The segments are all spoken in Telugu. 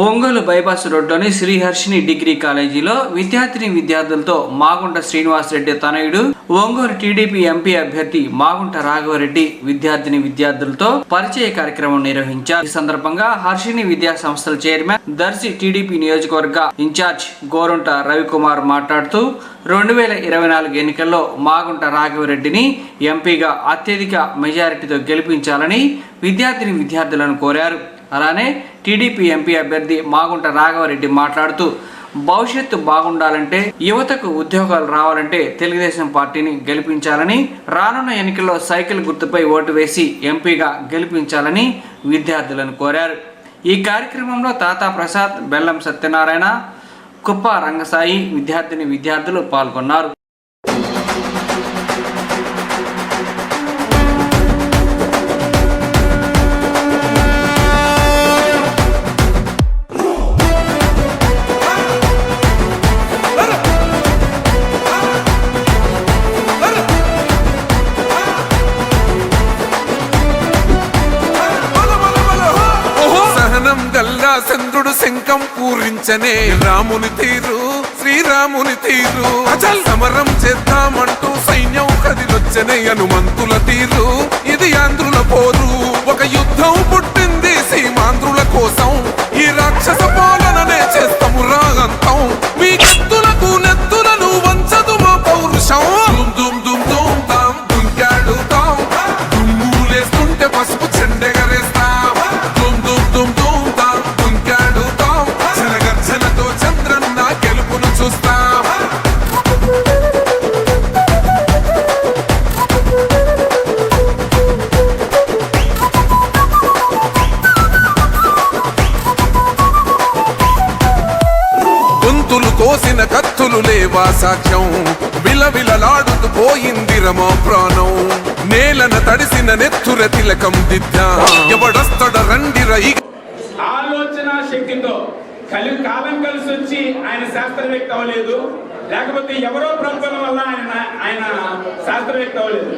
ఒంగోలు బైపాస్ రోడ్లోని శ్రీహర్షిని డిగ్రీ కాలేజీలో విద్యార్థులతో మాగుంట శ్రీనివాసరెడ్డి తనయుడు ఒంగోలు టీడీపీ ఎంపీ అభ్యర్థి మాగుంట రాఘవరెడ్డి విద్యార్థులతో పరిచయ కార్యక్రమం నిర్వహించారు. ఈ సందర్భంగా హర్షిని విద్యా సంస్థల చైర్మన్ దర్శి టీడీపీ నియోజకవర్గ ఇన్ఛార్జ్ గోరంట రవికుమార్ మాట్లాడుతూ 2024 ఎన్నికల్లో మాగుంట రాఘవరెడ్డిని ఎంపీగా అత్యధిక మెజారిటీతో గెలిపించాలని విద్యార్థులను కోరారు. అలానే టీడీపీ ఎంపీ అభ్యర్థి మాగుంట రాఘవరెడ్డి మాట్లాడుతూ భవిష్యత్తు బాగుండాలంటే యువతకు ఉద్యోగాలు రావాలంటే తెలుగుదేశం పార్టీని గెలిపించాలని, రానున్న ఎన్నికల్లో సైకిల్ గుర్తుపై ఓటు వేసి ఎంపీగా గెలిపించాలని విద్యార్థులను కోరారు. ఈ కార్యక్రమంలో తాతా ప్రసాద్, బెల్లం సత్యనారాయణ, కుప్ప రంగసాయి విద్యార్థులు పాల్గొన్నారు. చంద్రుడు శంఖం పూరించనే రాముని తీరు, శ్రీరాముని తీరు. అచల్ సమరం చేద్దామంటూ సైన్యం కదిలొచ్చనే హనుమంతుల తీరు. ఇది ఆంధ్రుల పోరు, ఒక యుద్ధం పుట్టింది సీమాంధ్రుల కోసం. ఈ రాక్షస పాలననే చేస్తాము రాగంతం. మీ కత్తులకు నెత్తులను వంచదు మా పౌరుషం. దుమ్ దుమ్ దుమ్ తాం దుంకాడుతాం, దుమ్ములేస్తుంటే పసుపు చెండెగరేస్తాం. దుమ్ దుమ్ దుమ్ దుమ్ తాం దుంకాడుతాం, జనగర్జనతో చంద్రన్న గెలుపును చూస్తాం. గొంతులు కోసిన కత్తులు లేవా సాక్ష్యం, విలవిలలాడుతూ పోయింది రమా ప్రాణం. నేలన తడిసిన నెత్తుర తిలకం దిద్దా, ఎవడొస్తడ రండిర. ఆలోచన శక్తితో కాలం కలిసి వచ్చి ఆయన శాస్త్రవేత్త అవ్వలేదు, లేకపోతే ఎవరో ప్రతిఫలం వల్ల ఆయన శాస్త్రవేత్త అవ్వలేదు.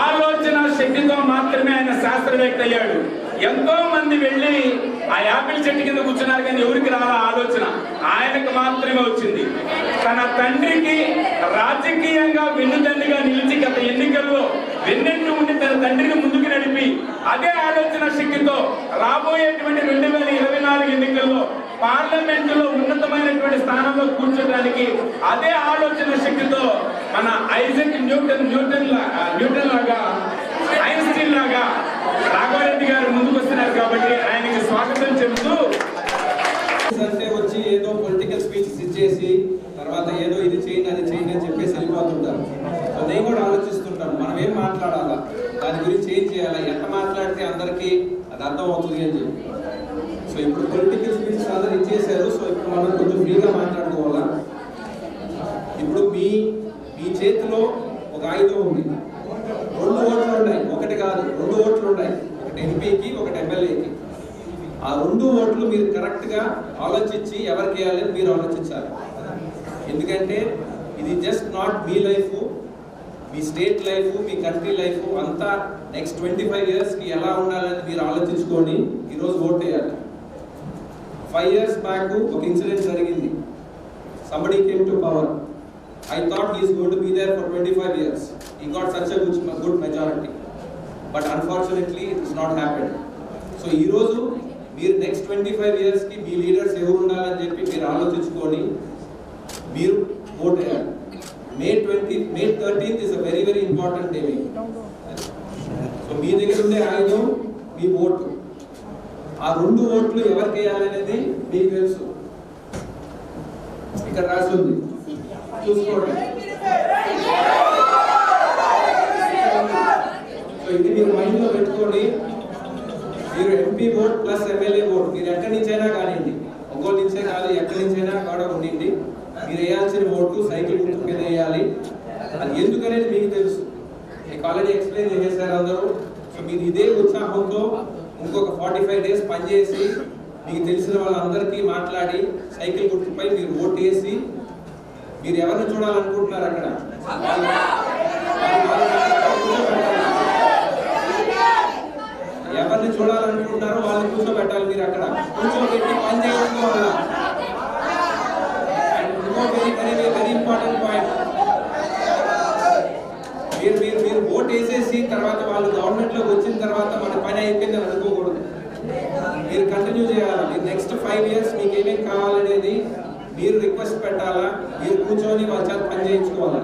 ఆలోచన శక్తితో మాత్రమే ఆయన శాస్త్రవేత్త అయ్యాడు. ఎంతో మంది వెళ్ళి ఆ యాపిల్ చెట్టు కింద కూర్చున్నారు, కానీ ఎవరికి రాలా ఆలోచన, ఆయనకు మాత్రమే వచ్చింది. తన తండ్రికి రాజకీయంగా వెన్నుదండిగా నిలిచి గత ఎన్నికల్లో వెన్నెట్టు ఉండి తన తండ్రిని ముందుకు నడిపి అదే ఆలోచన శక్తితో రాబోయేటువంటి 2024 ఎన్నికల్లో పార్లమెంటులో ఉన్నతమైనటువంటి స్థానంలో కూర్చోడానికి అదే ఆలోచన శక్తితో మన ఐజక్ న్యూటన్ లాగా, ఐన్స్టీన్ లాగా రాఘవరెడ్డి గారు ముందుకు వస్తున్నారు. కాబట్టి ఆయనకి స్వాగతం చెబుతూ అంటే వచ్చి ఏదో పొలిటికల్ స్పీచెస్ ఇచ్చేసి తర్వాత ఏదో ఇది చేయండి అది చేయండి అని చెప్పేసి వెళ్ళిపోతుంటారు. సో నేను కూడా ఆలోచిస్తుంటాను, మనం ఏం మాట్లాడాలా, దాని గురించి ఏం చేయాలా, ఎంత మాట్లాడితే అందరికీ అది అర్థం అవుతుంది అని చెప్పి. సో ఇప్పుడు పొలిటికల్ స్పీచెస్ అందరూ ఇచ్చేసారు. సో ఇప్పుడు మనం కొంచెం ఫ్రీగా మాట్లాడుకోవాలా. ఇప్పుడు మీ చేతిలో ఒక ఆయుధం ఉంది, 2 ఓట్లు ఉన్నాయి, ఒకటి కాదు 2 ఓట్లు ఉన్నాయి, ఒకటి ఎంపీకి ఒకటి ఎమ్మెల్యేకి. ఆ 2 ఓట్లు మీరు కరెక్ట్గా ఆలోచించి ఎవరికి వేయాలని మీరు ఆలోచించాలి. ఎందుకంటే ఇది just not me life, me state life, me country life అంతా నెక్స్ట్ 25 ఇయర్స్కి ఎలా ఉండాలని మీరు ఆలోచించుకొని ఈరోజు ఓట్ వేయాలి. 5 years బ్యాక్ ఒక ఇన్సిడెంట్ జరిగింది. somebody came to power. I thought he is going to be there for 25 years. He got such a good majority. But unfortunately it has not happened. So ఈ రోజు మీరు నెక్స్ట్ 25 ఇయర్స్కి మీ లీడర్స్ ఎవరు ఉండాలని చెప్పి మీరు ఆలోచించుకొని మీరు ఓట్ వేయాలి. May 13th is a very very important day. So మీ దగ్గర ఉండే ఆయుధం మీ ఓటు. ఆ 2 ఓట్లు ఎవరికి వేయాలనేది మీకు తెలుసు, ఇక్కడ రాసి ఉంది, చూసుకోండి. సో ఇది మీరు మైండ్లో పెట్టుకొని మీరు MP vote plus MLA vote మీరు ఎక్కడి నుంచైనా కానివ్వండి, ఒంగోలు నుంచే కాదు ఎక్కడి నుంచైనా కూడా ఉండింది, మీరు వేయాల్సిన ఓటు సైకిల్ గుర్తు మీద వేయాలి. అది ఎందుకనేది మీకు తెలుసు, మీకు ఆల్రెడీ ఎక్స్ప్లెయిన్ చేసేసారు అందరూ. సో మీరు ఇదే ఉత్సాహంతో ఇంకొక 45 days పనిచేసి మీకు తెలిసిన వాళ్ళందరికీ మాట్లాడి సైకిల్ గుర్తుపై మీరు ఓటు వేసి మీరు ఎవరిని చూడాలనుకుంటున్నారు అక్కడ ఎవరిని చూడాలనుకుంటున్నారో వాళ్ళని కూర్చోబెట్టాలి. మీరు అక్కడ కూర్చోబెట్టి పని నడుచుకోవాలా. వెరీ ఇంపార్టెంట్ పాయింట్, మీరు ఓట్ వేసేసి తర్వాత వాళ్ళు గవర్నమెంట్లోకి వచ్చిన తర్వాత మన పని అయిపోయిందని అనుకోకూడదు. మీరు కంటిన్యూ చేయాలి. మీరు నెక్స్ట్ 5 years మీకు ఏమేమి కావాలనేది మీరు రిక్వెస్ట్ పెట్టాలా, మీరు కూర్చొని వాళ్ళ చేత పని చేయించుకోవాలా.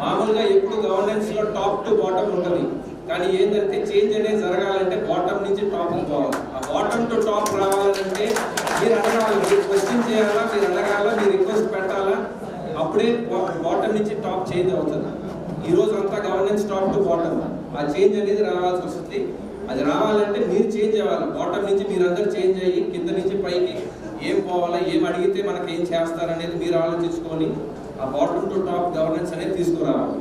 మామూలుగా ఎప్పుడు గవర్నెన్స్ లో టాప్ టు బాటమ్ ఉంటుంది, కానీ ఏంటంటే చేంజ్ అనేది జరగాలంటే బాటమ్ నుంచి టాప్ పోవాలి. ఆ బాటమ్ టు టాప్ రావాలంటే మీరు అడగాలి, మీరు క్వశ్చన్ చేయాలా, మీరు అడగాల, మీరు రిక్వెస్ట్ పెట్టాలా, అప్పుడే బాటమ్ నుంచి టాప్ చేంజ్ అవుతుంది. ఈ రోజు అంతా గవర్నెన్స్ టాప్ టు బాటమ్, ఆ చేంజ్ అనేది రావాల్సి వస్తుంది. అది రావాలంటే మీరు చేంజ్ అవ్వాలి. బాటమ్ నుంచి మీరందరూ చేంజ్ అయ్యి కింద నుంచి పైకి ఏం పోవాలా, ఏం అడిగితే మనకి ఏం చేస్తారనేది మీరు ఆలోచించుకొని ఆ బాటమ్ టు టాప్ గవర్నెన్స్ అనేది తీసుకురావాలి.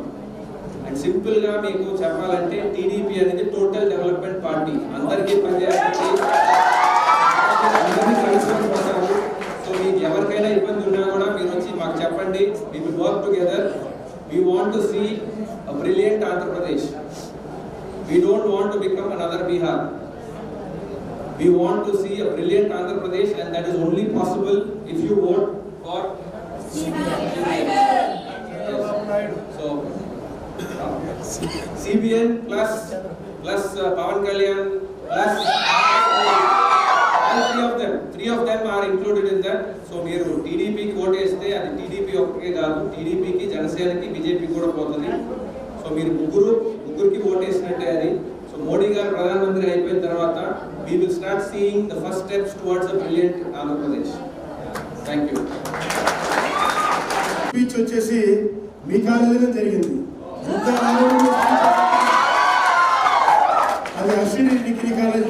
అండ్ సింపుల్ గా మీకు చెప్పాలంటే టీడీపీ అనేది టోటల్ డెవలప్మెంట్ పార్టీ, అందరికీ పనిచేస్తుంది, అందరినీ కలిసిపోతారు. సో మీకు ఎవరికైనా ఇబ్బంది ఉన్నా కూడా మీరు వచ్చి మాకు చెప్పండి. we will work together. We want to see a brilliant Andhra Pradesh. We don't want to become another Bihar. We want to see a brilliant Andhra Pradesh, and that is only possible if you vote for so CBN plus Pawan Kalyan plus all three of them are included in that. So మీరు టీడీపీకి ఓట్ వేస్తే అది టీడీపీ ఒక్కటే కాదు, టీడీపీకి, జనసేనకి, బీజేపీ కూడా పోతుంది. సో మీరు ముగ్గురికి ఓట్ వేసినట్టే అది. సో మోడీ గారు ప్రధానమంత్రి అయిపోయిన తర్వాత we will start seeing the first steps towards a brilliant Andhra Pradesh. Thank you. Speech వచ్చేసి మీ కాలేజీలో జరిగింది. అది అశ్విని డిగ్రీ కాలేజ్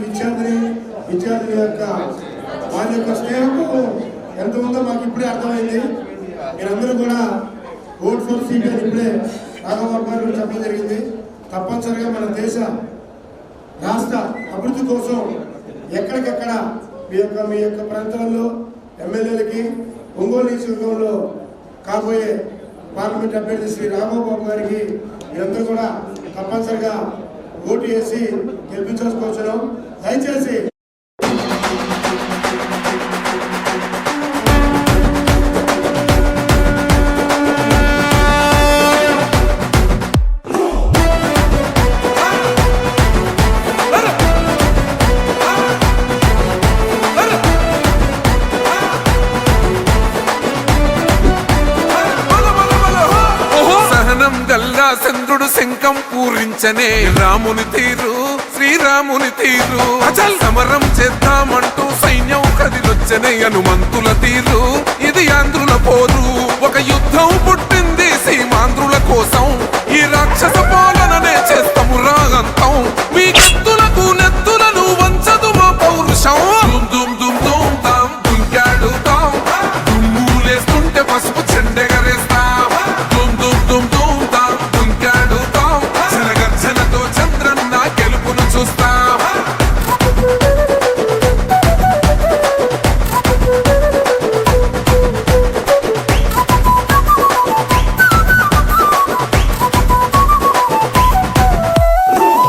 విద్యార్థుల యొక్క వాళ్ళ యొక్క స్నేహం ఎంత ఉందో మాకు ఇప్పుడే అర్థమైంది. మీరందరూ కూడా ఓట్ ఫర్ సిబిఐ ఇప్పుడే రాఘవ గారు చెప్పడం జరిగింది. తప్పనిసరిగా మన దేశ రాష్ట్ర అభివృద్ధి కోసం ఎక్కడికెక్కడ మీ యొక్క ప్రాంతాల్లో ఎమ్మెల్యేలకి, ఒంగోలు నియోజకవర్గంలో కాబోయే పార్లమెంట్ అభ్యర్థి శ్రీ రాఘవబాబు గారికి మీరందరూ కూడా తప్పనిసరిగా ఓటు వేసి గెలిపించుకోవచ్చును. దయచేసి చంద్రుడు శంఖం పూరించనే రాముని తీరు, శ్రీరాముని తీరు. అచల్ సమరం చేద్దామంటూ సైన్యం కదిలొచ్చనే హనుమంతుల తీరు. ఇది ఆంధ్రుల పోరు, ఒక యుద్ధం పుట్టింది సీమాంధ్రుల కోసం. ఈ రాక్షస పాలననే చేస్తాము రాగంతం. మీ కత్తులకు నెత్తులను వంచదు మా పౌరుషం. దుమ్ దుమ్ దుమ్ తాం దుంకాడుతాం, దుమ్ములేస్తుంటే పసుపు చెండెగరేస్తాం. దుమ్ దుమ్ దుమ్ దుమ్ తాం దుంకాడుతాం, జనగర్జనతో చంద్రన్న గెలుపును చూస్తాం.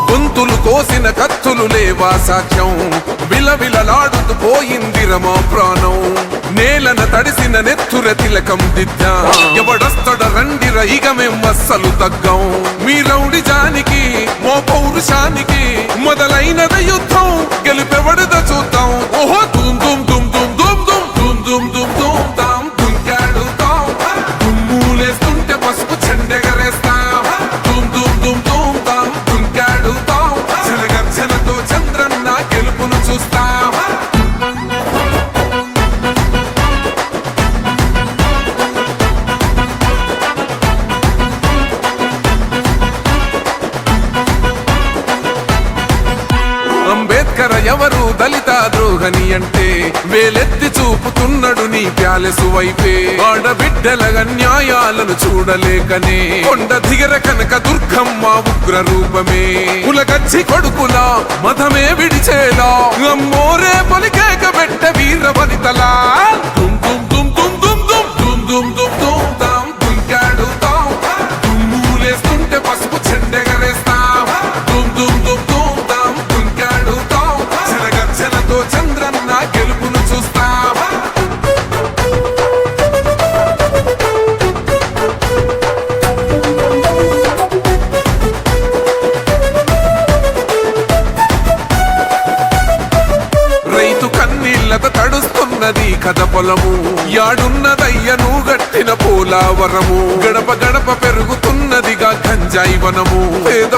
గొంతులు కోసిన కత్తులు లేవా సాక్ష్యం, విలవిలలాడుతూ పోయింది రమా ప్రాణం. నేలన తడిసిన నెత్తుర తిలకం దిద్దా, ఎవడొస్తడ రండిర ఇక మేం అస్సలు తగ్గం. మీ రౌడి జానికి, మో పౌరుషానికి మొదలైనద యుద్ధం, గెలుపెవడద చూద్దాం. ఓహో దుమ్ దుమ్ దుమ్ దుమ్ దుమ్ దుమ్ దుమ్ దుమ్ దుమ్ దుమ్ తాం దుంకాడుతాం, దుమ్ములేస్తుంటే పసుపు చెండెగరేస్తాం. దుమ్ దుమ్ దుమ్ దుమ్ తాం దుంకాడుతాం, జనగర్జనతో చంద్రన్న గెలుపును చూస్తాం. అంబేద్కర్ ఎవరు దళిత ద్రోహని అంటే వేలెత్తి చూపుతున్నడు నీ ప్యాలెసు వైపే. ఆడబిడ్డల న్యాయాలను చూడలేకనే కొండ దిగర కనక దుర్గమ్మ ఉగ్ర రూపమే. కులగచ్చి కొడుకులా మతమే విడిచేలా అమ్మోరే పలికేక పెట్ట వీర వనితలా. దుమ్ దుమ్ దుమ్ దుమ్ దుమ్ దుమ్ దుమ్ దుమ్ దుమ్ దుమ్ తాం దుంకాడుతాం, దుమ్ములేస్తుంటే పసుపు చెండెగరేస్తాం. దుమ్ దుమ్ దుమ్ దుమ్ తాం దుంకాడుతాం, జనగర్జనతో చంద్రన్న గెలుపును చూస్తాం. కథ పొలము యాడున్నదయ్యను గట్టిన పోలావరము గడప గడప పెరుగుతున్నదిగా గంజాయి వనము పేద